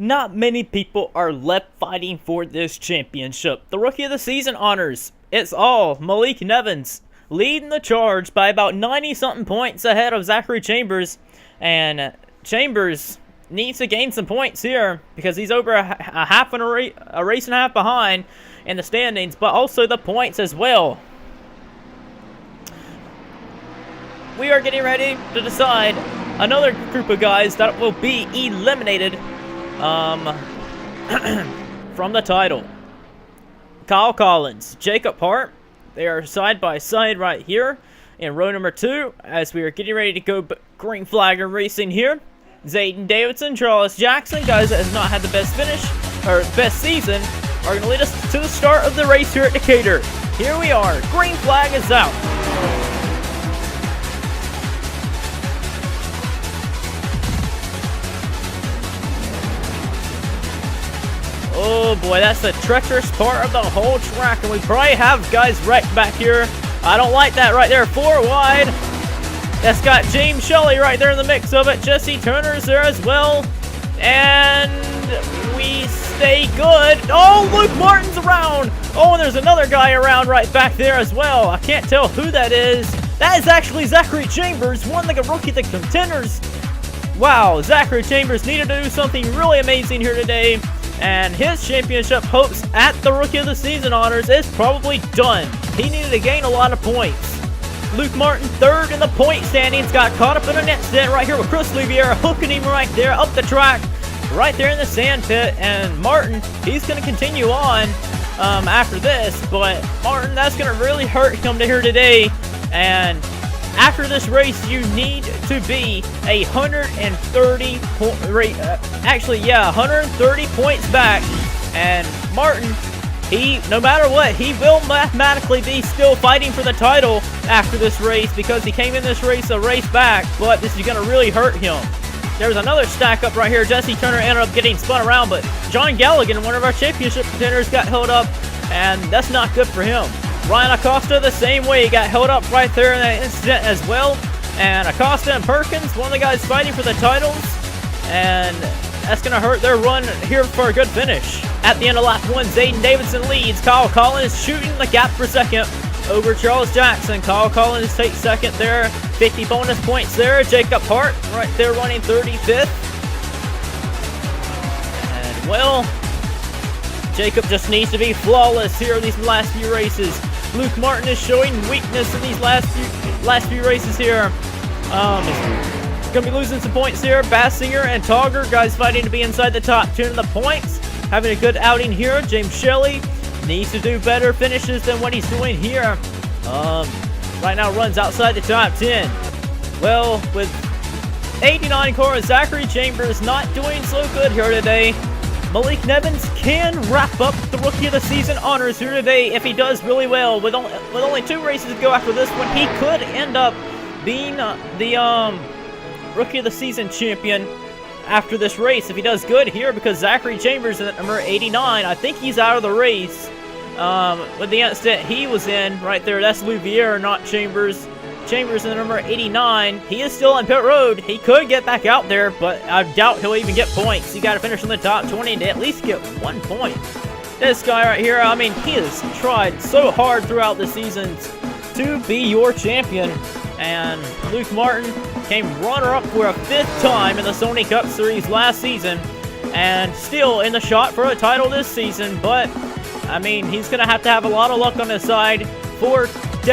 Not many people are left fighting for this championship. The Rookie of the Season honors, it's all Maalik Nevins, leading the charge by about 90-something points ahead of Zachary Chambers. And Chambers needs to gain some points here because he's over a race and a half behind in the standings, but also the points as well. We are getting ready to decide another group of guys that will be eliminated from the title. Kyle Collins, Jacob Hart, they are side by side right here in row number 2 as we are getting ready to go green flag racing here. Zayden Davidson, Charles Jackson, guys that has not had the best finish or best season, are going to lead us to the start of the race here at Decatur. Here we are, green flag is out. Oh boy, that's the treacherous part of the whole track, and we probably have guys wrecked back here. I don't like that right there, 4 wide. That's got James Shelley right there in the mix of it. Jesse Turner's there as well. And we stay good. Oh, Luke Martin's around. Oh, and there's another guy around right back there as well. I can't tell who that is. That is actually Zachary Chambers, won the Rookie of the Contenders. Wow, Zachary Chambers needed to do something really amazing here today. And his championship hopes at the Rookie of the Season honors is probably done. He needed to gain a lot of points. Luke Martin, 3rd in the point standings, got caught up in an incident right here with Chris Louviere, hooking him right there up the track, right there in the sand pit. And Martin, he's going to continue on after this, but Martin, that's going to really hurt him to here today. And after this race, you need to be 130 130 points back. And Martin, no matter what, he will mathematically be still fighting for the title after this race because he came in this race a race back, but this is going to really hurt him. There's another stack up right here. Jesse Turner ended up getting spun around, but John Galligan, one of our championship contenders, got held up, and that's not good for him. Ryan Acosta the same way, he got held up right there in that incident as well. And Acosta and Perkins, one of the guys fighting for the titles, and that's going to hurt their run here for a good finish. At the end of lap 1, Zayden Davidson leads. Kyle Collins shooting the gap for second over Charles Jackson. Kyle Collins takes second there. 50 bonus points there. Jacob Hart right there running 35th. And well, Jacob just needs to be flawless here in these last few races. Luke Martin is showing weakness in these last few races here. He's going to be losing some points here. Bassinger and Togger, guys fighting to be inside the top 10 of the points. Having a good outing here. James Shelley needs to do better finishes than what he's doing here. Right now runs outside the top 10. Well, with 89 car, Zachary Chambers not doing so good here today. Maalik Nevins can wrap up the Rookie of the Season honors here today if he does really well. With only 2 races to go after this one, he could end up being the Rookie of the Season champion after this race if he does good here, because Zachary Chambers at number 89, I think he's out of the race with the incident he was in right there. That's Louviere, not Chambers. Chambers in number 89. He is still on pit road. He could get back out there, but I doubt he'll even get points. You got to finish in the top 20 to at least get 1 point. This guy right here, I mean, he has tried so hard throughout the seasons to be your champion. And Luke Martin came runner-up for a 5th time in the Sony Cup Series last season, and still in the shot for a title this season. But I mean, he's gonna have to have a lot of luck on his side for for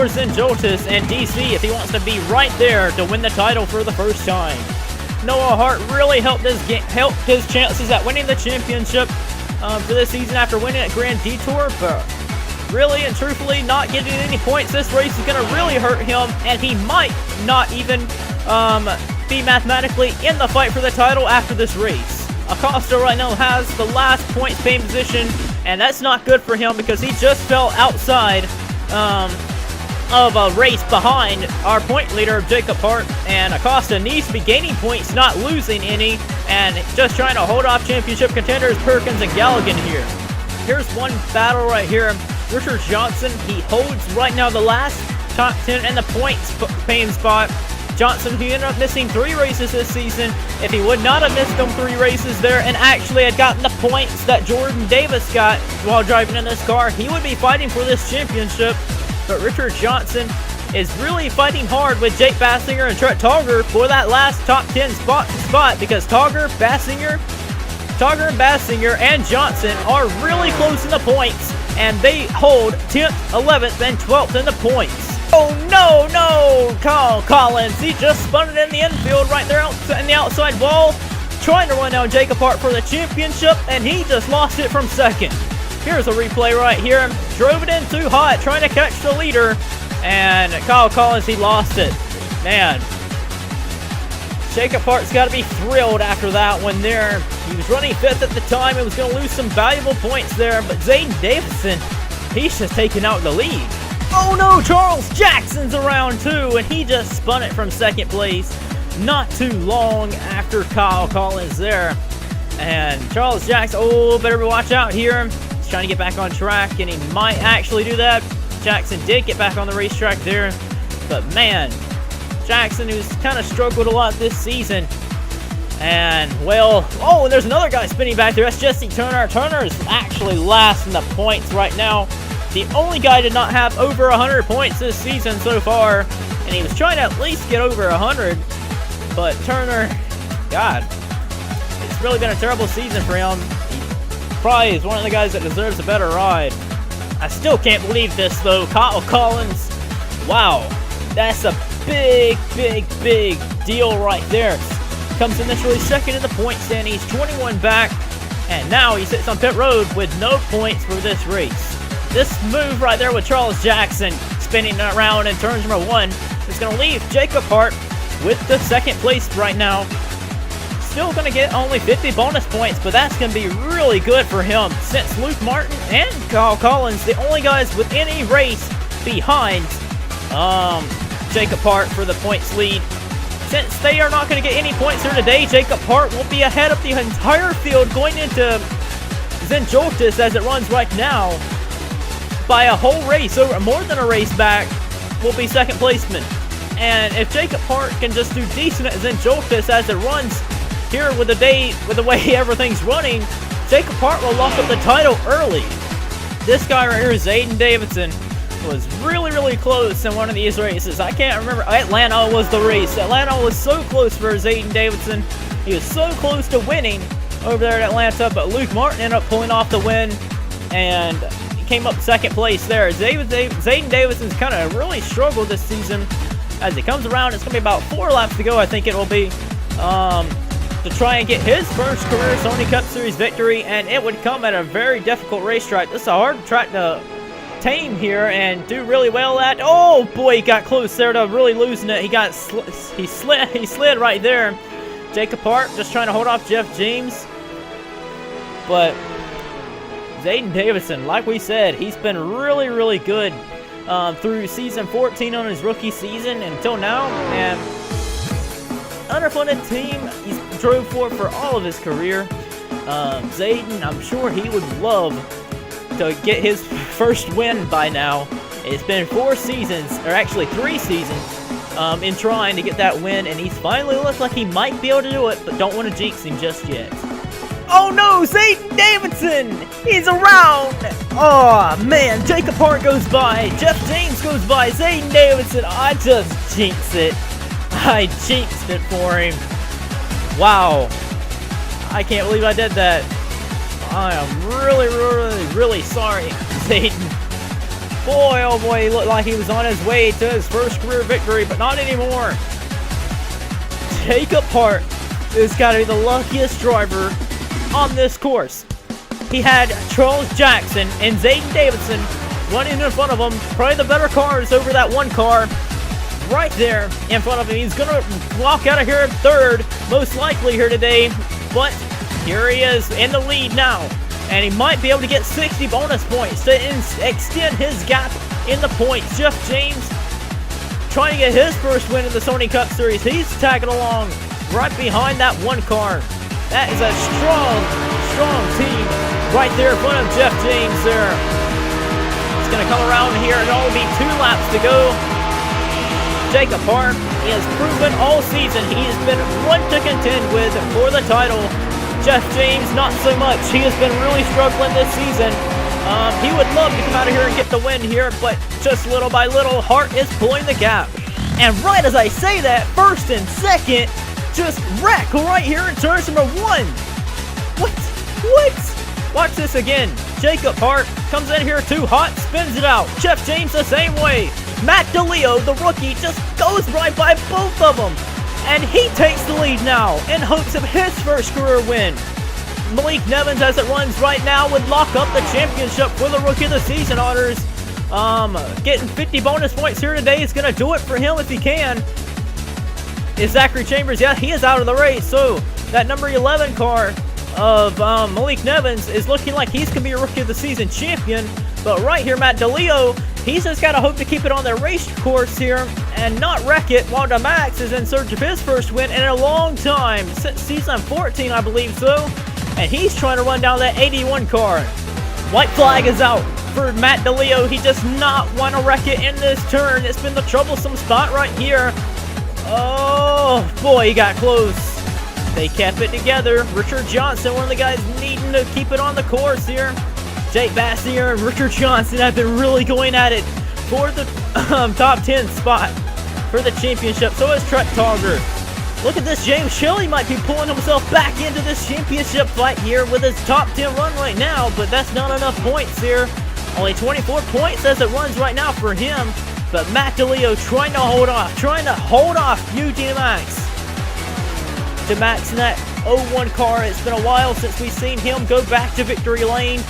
Zenjoltis and DC if he wants to be right there to win the title for the first time. Noah Hart really helped his chances at winning the championship for this season after winning at Grand Detour, but really and truthfully not getting any points this race is going to really hurt him, and he might not even be mathematically in the fight for the title after this race. Acosta right now has the last points paying position, and that's not good for him because he just fell outside of a race behind our point leader, Jacob Hart. And Acosta needs to be gaining points, not losing any, and just trying to hold off championship contenders Perkins and Galligan here. Here's one battle right here. Richard Johnson, he holds right now the last top 10 in the points paying spot. Johnson, who ended up missing 3 races this season. If he would not have missed them 3 races there and actually had gotten the points that Jordan Davis got while driving in this car, he would be fighting for this championship. But Richard Johnson is really fighting hard with Jake Bassinger and Trent Togger for that last top 10 spot because Togger, Bassinger, and Johnson are really close in the points, and they hold 10th, 11th, and 12th in the points. Oh no, Kyle Collins, he just spun it in the infield right there in the outside wall, trying to run down Jacob Hart for the championship, and he just lost it from second. Here's a replay right here. Drove it in too hot, trying to catch the leader, and Kyle Collins, he lost it. Man, Jacob Hart's got to be thrilled after that one there. He was running 5th at the time and was going to lose some valuable points there, but Zayden Davison, he's just taking out the lead. Oh no, Charles Jackson's around too, and he just spun it from second place not too long after Kyle Collins there. And Charles Jackson, better watch out here. He's trying to get back on track, and he might actually do that. Jackson did get back on the racetrack there, but man, Jackson, who's kind of struggled a lot this season. And, well, and there's another guy spinning back there. That's Jesse Turner. Turner's actually last in the points right now. The only guy did not have over 100 points this season so far, and he was trying to at least get over 100. But Turner, God, it's really been a terrible season for him. He probably is one of the guys that deserves a better ride. I still can't believe this, though. Kyle Collins, wow, that's a big deal right there. Comes initially second in the point standings, 21 back, and now he sits on pit road with no points for this race. This move right there with Charles Jackson spinning around in turn number 1 is going to leave Jacob Hart with the second place right now. Still going to get only 50 bonus points, but that's going to be really good for him since Luke Martin and Kyle Collins, the only guys with any race behind Jacob Hart for the points lead. Since they are not going to get any points here today, Jacob Hart will be ahead of the entire field going into Zenjoltis as it runs right now by a whole race, over more than a race back, will be second placeman. And if Jacob Hart can just do decent at Zenjoltis as it runs here with the way everything's running, Jacob Hart will lock up the title early. This guy right here, Zayden Davison, was really close in one of these races. I can't remember. Atlanta was the race. Atlanta was so close for Zayden Davison. He was so close to winning over there at Atlanta, but Luke Martin ended up pulling off the win, and he came up second place there. Zayden Davison's kind of really struggled this season. As he comes around, it's going to be about 4 laps to go, I think it will be, to try and get his first career Sony Cup Series victory, and it would come at a very difficult racetrack. This is a hard track to tame here and do really well at. Oh boy, he got close there to really losing it. He slid right there. Jacob Hart just trying to hold off Jeff James, but Zayden Davison, like we said, he's been really good through season 14 on his rookie season until now, and underfunded team he's drove for all of his career. Zayden, I'm sure he would love to get his first win by now. It's been 4 seasons, or actually 3 seasons, in trying to get that win, and he's finally looked like he might be able to do it, but don't want to jinx him just yet. Oh no, Zayden Davison! He's around! Oh man, Jacob Hart goes by, Jeff James goes by, Zayden Davison, I just jinxed it. I jinxed it for him. Wow. I can't believe I did that. I am really sorry, Zayden. Boy, oh boy, he looked like he was on his way to his first career victory, but not anymore. Jacob Hart has got to be the luckiest driver on this course. He had Charles Jackson and Zayden Davison running in front of him, probably the better cars over that one car right there in front of him. He's going to walk out of here at third, most likely here today, but here he is in the lead now, and he might be able to get 60 bonus points to extend his gap in the points. Jeff James trying to get his first win in the Sony Cup Series. He's tagging along right behind that one car. That is a strong team right there in front of Jeff James there. It's going to come around here, and it'll be 2 laps to go. Jacob Hart, he has proven all season he has been one to contend with for the title. Jeff James, not so much. He has been really struggling this season. He would love to come out of here and get the win here, but just little by little, Hart is pulling the gap. And right as I say that, first and second, just wreck right here in turn number 1. What? Watch this again. Jacob Hart comes in here too hot, spins it out. Jeff James the same way. Matt DeLeo, the rookie, just goes right by both of them. And he takes the lead now in hopes of his first career win. Maalik Nevins, as it runs right now, would lock up the championship for the Rookie of the Season honors. Getting 50 bonus points here today is going to do it for him if he can. Is Zachary Chambers? Yeah, he is out of the race. So that number 11 car of Maalik Nevins is looking like he's going to be a Rookie of the Season champion. But right here, Matt DeLeo, he's just got to hope to keep it on their race course here and not wreck it, while DeMax is in search of his first win in a long time, since season 14, I believe so. And he's trying to run down that 81 car. White flag is out for Matt DeLeo. He does not want to wreck it in this turn. It's been the troublesome spot right here. Oh, boy, he got close. They kept it together. Richard Johnson, one of the guys needing to keep it on the course here. Jake Bassier and Richard Johnson have been really going at it for the top 10 spot for the championship. So is Trent Togger. Look at this. James Shelley might be pulling himself back into this championship fight here with his top 10 run right now, but that's not enough points here. Only 24 points as it runs right now for him. But Matt DeLeo trying to hold off Eugene Max. DeMax in that 01 car. It's been a while since we've seen him go back to victory lane.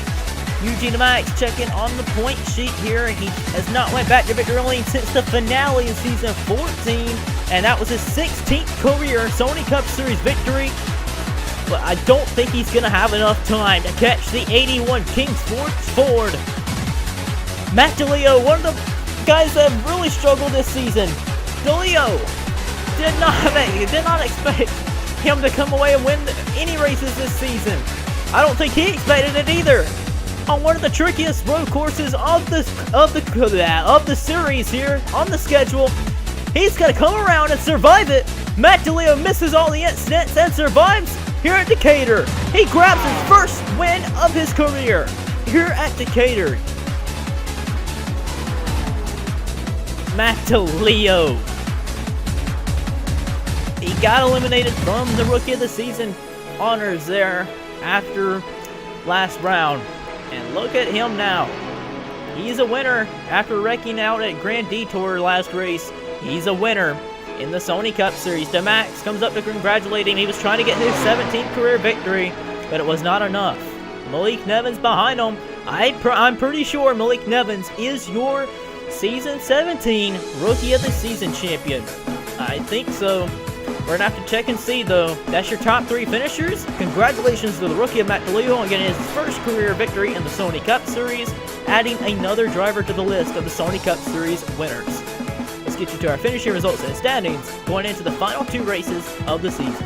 Eugene Max checking on the point sheet here. He has not went back to victory lane since the finale in season 14, and that was his 16th career Sony Cup Series victory. But I don't think he's going to have enough time to catch the 81 Kings Ford. Matt DeLeo, one of the guys that have really struggled this season. DeLeo did not expect him to come away and win any races this season. I don't think he expected it either. On one of the trickiest road courses of the series here on the schedule, he's got to come around and survive it. Matt DeLeo misses all the incidents and survives here at Decatur. He grabs his first win of his career here at Decatur. Matt DeLeo. He got eliminated from the Rookie of the Season honors there after last round. And look at him now. He's a winner after wrecking out at Grand Detour last race. He's a winner in the Sony Cup Series. DeMax comes up to congratulate him. He was trying to get his 17th career victory, but it was not enough. Maalik Nevins behind him. I'm pretty sure Maalik Nevins is your Season 17 Rookie of the Season champion. I think so. We're going to have to check and see, though. That's your top 3 finishers. Congratulations to the rookie of Matt DeLeo on getting his first career victory in the Sony Cup Series, adding another driver to the list of the Sony Cup Series winners. Let's get you to our finishing results and standings going into the final 2 races of the season.